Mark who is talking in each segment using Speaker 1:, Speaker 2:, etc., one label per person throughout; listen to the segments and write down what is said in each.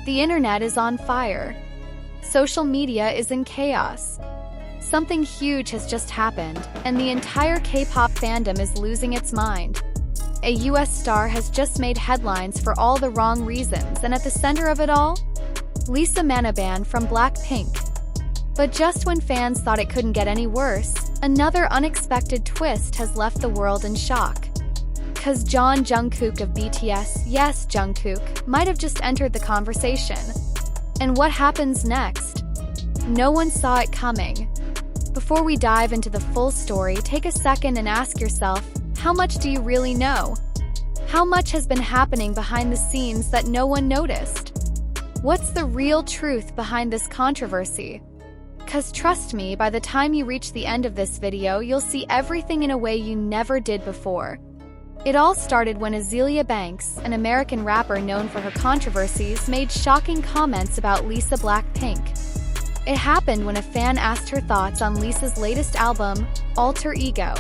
Speaker 1: The internet is on fire. Social media is in chaos. Something huge has just happened, and the entire K-pop fandom is losing its mind. A US star has just made headlines for all the wrong reasons, and at the center of it all, Lisa BLACKPINK from BLACKPINK. But just when fans thought it couldn't get any worse, another unexpected twist has left the world in shock. 'Cause Jungkook of BTS, yes, Jungkook, might have just entered the conversation. And what happens next? No one saw it coming. Before we dive into the full story, take a second and ask yourself, how much do you really know? How much has been happening behind the scenes that no one noticed? What's the real truth behind this controversy? 'Cause trust me, by the time you reach the end of this video, you'll see everything in a way you never did before. It all started when Azealia Banks, an American rapper known for her controversies, made shocking comments about Lisa BLACKPINK. It happened when a fan asked her thoughts on Lisa's latest album, Alter Ego.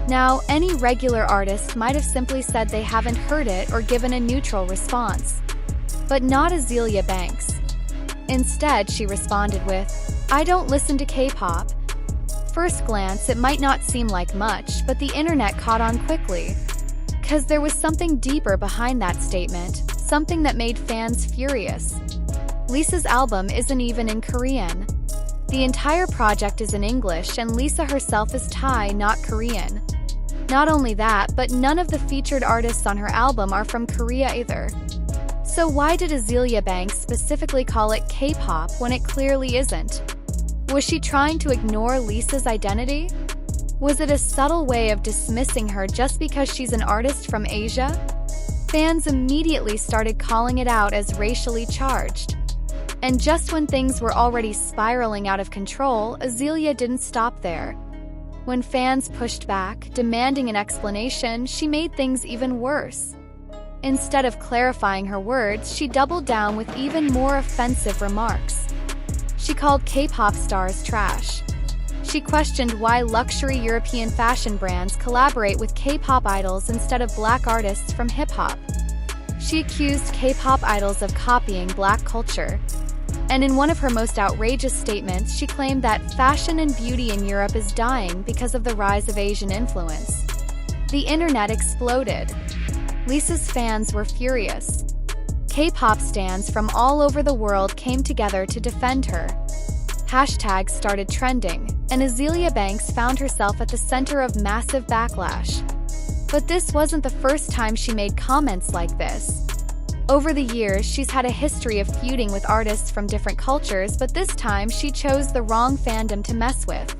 Speaker 1: Now, any regular artist might have simply said they haven't heard it or given a neutral response. But not Azealia Banks. Instead, she responded with, "I don't listen to K-pop." First glance, it might not seem like much, but the internet caught on quickly. 'Cause there was something deeper behind that statement, something that made fans furious. Lisa's album isn't even in Korean. The entire project is in English, and Lisa herself is Thai, not Korean. Not only that, but none of the featured artists on her album are from Korea either. So why did Azealia Banks specifically call it K-pop when it clearly isn't? Was she trying to ignore Lisa's identity? Was it a subtle way of dismissing her just because she's an artist from Asia? Fans immediately started calling it out as racially charged. And just when things were already spiraling out of control, Azealia didn't stop there. When fans pushed back, demanding an explanation, she made things even worse. Instead of clarifying her words, she doubled down with even more offensive remarks. She called K-pop stars trash. She questioned why luxury European fashion brands collaborate with K-pop idols instead of black artists from hip-hop. She accused K-pop idols of copying black culture. And in one of her most outrageous statements, she claimed that fashion and beauty in Europe is dying because of the rise of Asian influence. The internet exploded. Lisa's fans were furious. K-pop stans from all over the world came together to defend her. Hashtags started trending, and Azealia Banks found herself at the center of massive backlash. But this wasn't the first time she made comments like this. Over the years, she's had a history of feuding with artists from different cultures, but this time she chose the wrong fandom to mess with.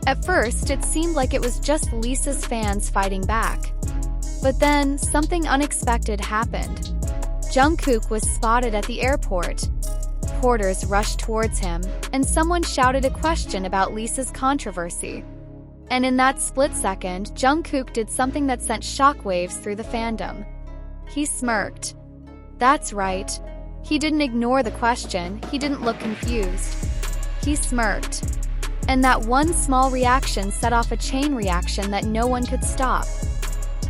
Speaker 1: At first, it seemed like it was just Lisa's fans fighting back. But then, something unexpected happened. Jungkook was spotted at the airport. Reporters rushed towards him, and someone shouted a question about Lisa's controversy. And in that split second, Jungkook did something that sent shockwaves through the fandom. He smirked. That's right. He didn't ignore the question, he didn't look confused. He smirked. And that one small reaction set off a chain reaction that no one could stop.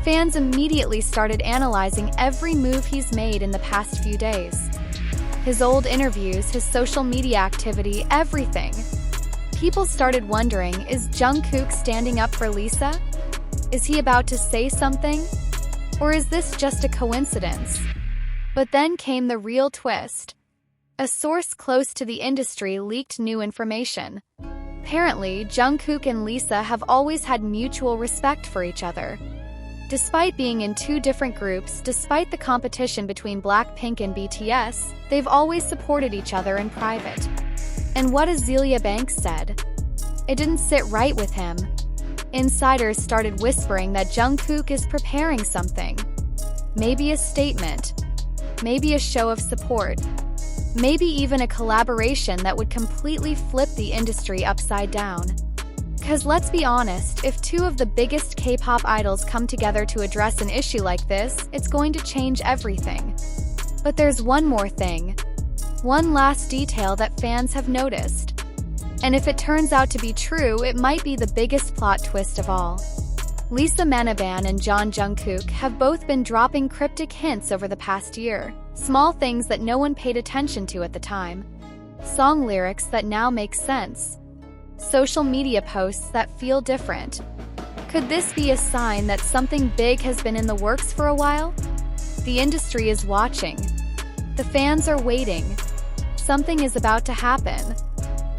Speaker 1: Fans immediately started analyzing every move he's made in the past few days. His old interviews, his social media activity, everything. People started wondering, is Jungkook standing up for Lisa? Is he about to say something? Or is this just a coincidence? But then came the real twist. A source close to the industry leaked new information. Apparently, Jungkook and Lisa have always had mutual respect for each other. Despite being in two different groups, despite the competition between BLACKPINK and BTS, they've always supported each other in private. And what Azealia Banks said? It didn't sit right with him. Insiders started whispering that Jungkook is preparing something. Maybe a statement. Maybe a show of support. Maybe even a collaboration that would completely flip the industry upside down. 'Cause let's be honest, if two of the biggest K-pop idols come together to address an issue like this, it's going to change everything. But there's one more thing. One last detail that fans have noticed. And if it turns out to be true, it might be the biggest plot twist of all. Lisa Manaban and Jungkook have both been dropping cryptic hints over the past year, small things that no one paid attention to at the time, song lyrics that now make sense, social media posts that feel different. Could this be a sign that something big has been in the works for a while? The industry is watching. The fans are waiting. Something is about to happen.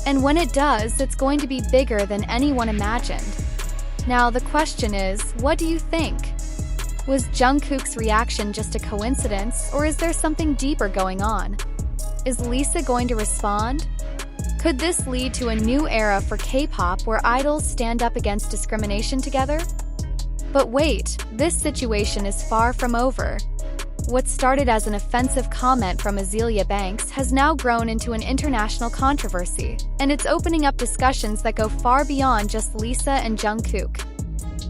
Speaker 1: And when it does, it's going to be bigger than anyone imagined. Now the question is, what do you think? Was Jungkook's reaction just a coincidence, or is there something deeper going on? Is Lisa going to respond? Could this lead to a new era for K-pop where idols stand up against discrimination together? But wait, this situation is far from over. What started as an offensive comment from Azealia Banks has now grown into an international controversy, and it's opening up discussions that go far beyond just Lisa and Jungkook.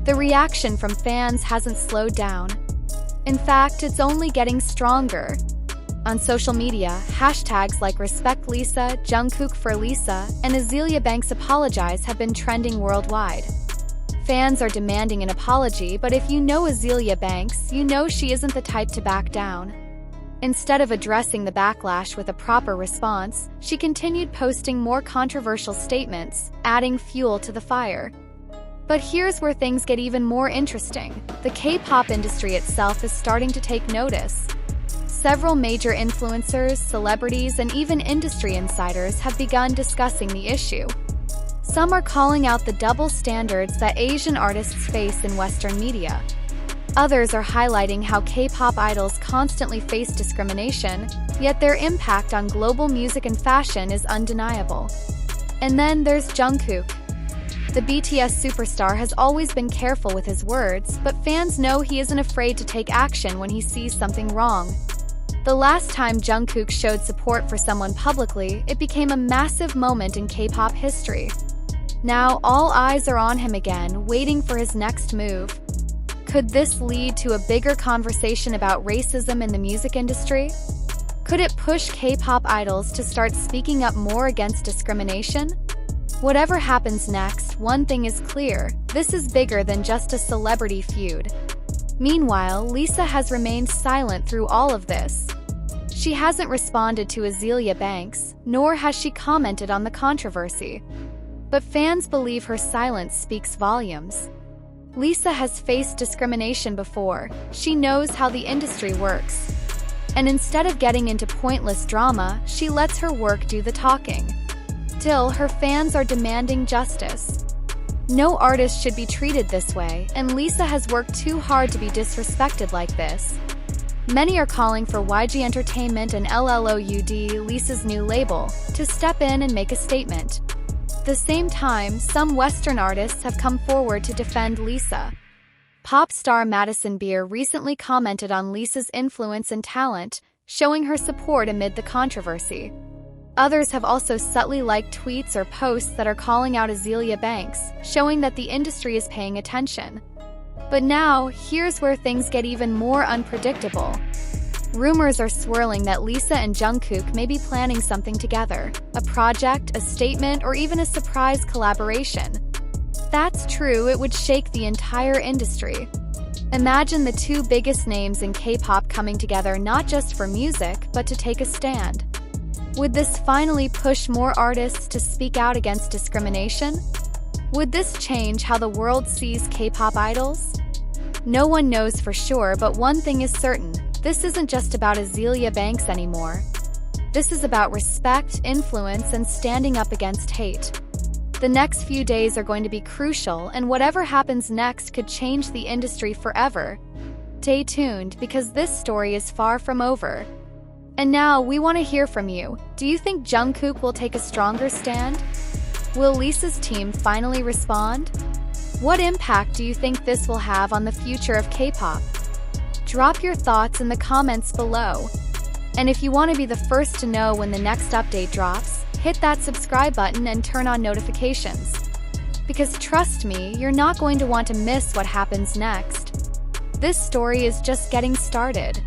Speaker 1: The reaction from fans hasn't slowed down. In fact, it's only getting stronger. On social media, hashtags like Respect Lisa, Jungkook for Lisa, and Azealia Banks apologize have been trending worldwide. Fans are demanding an apology, but if you know Azealia Banks, you know she isn't the type to back down. Instead of addressing the backlash with a proper response, she continued posting more controversial statements, adding fuel to the fire. But here's where things get even more interesting. The K-pop industry itself is starting to take notice. Several major influencers, celebrities, and even industry insiders have begun discussing the issue. Some are calling out the double standards that Asian artists face in Western media. Others are highlighting how K-pop idols constantly face discrimination, yet their impact on global music and fashion is undeniable. And then there's Jungkook. The BTS superstar has always been careful with his words, but fans know he isn't afraid to take action when he sees something wrong. The last time Jungkook showed support for someone publicly, it became a massive moment in K-pop history. Now, all eyes are on him again, waiting for his next move. Could this lead to a bigger conversation about racism in the music industry? Could it push K-pop idols to start speaking up more against discrimination? Whatever happens next, one thing is clear: this is bigger than just a celebrity feud. Meanwhile, Lisa has remained silent through all of this. She hasn't responded to Azealia Banks, nor has she commented on the controversy. But fans believe her silence speaks volumes. Lisa has faced discrimination before. She knows how the industry works. And instead of getting into pointless drama, she lets her work do the talking. Still, her fans are demanding justice. No artist should be treated this way, and Lisa has worked too hard to be disrespected like this. Many are calling for YG Entertainment and LLOUD, Lisa's new label, to step in and make a statement. At the same time, some Western artists have come forward to defend Lisa. Pop star Madison Beer recently commented on Lisa's influence and talent, showing her support amid the controversy. Others have also subtly liked tweets or posts that are calling out Azealia Banks, showing that the industry is paying attention. But now, here's where things get even more unpredictable. Rumors are swirling that Lisa and Jungkook may be planning something together, a project, a statement, or even a surprise collaboration. If that's true, it would shake the entire industry. Imagine the two biggest names in K-pop coming together not just for music, but to take a stand. Would this finally push more artists to speak out against discrimination? Would this change how the world sees K-pop idols? No one knows for sure, but one thing is certain: this isn't just about Azealia Banks anymore. This is about respect, influence, and standing up against hate. The next few days are going to be crucial, and whatever happens next could change the industry forever. Stay tuned, because this story is far from over. And now, we want to hear from you. Do you think Jungkook will take a stronger stand? Will Lisa's team finally respond? What impact do you think this will have on the future of K-pop? Drop your thoughts in the comments below. And if you want to be the first to know when the next update drops, hit that subscribe button and turn on notifications. Because trust me, you're not going to want to miss what happens next. This story is just getting started.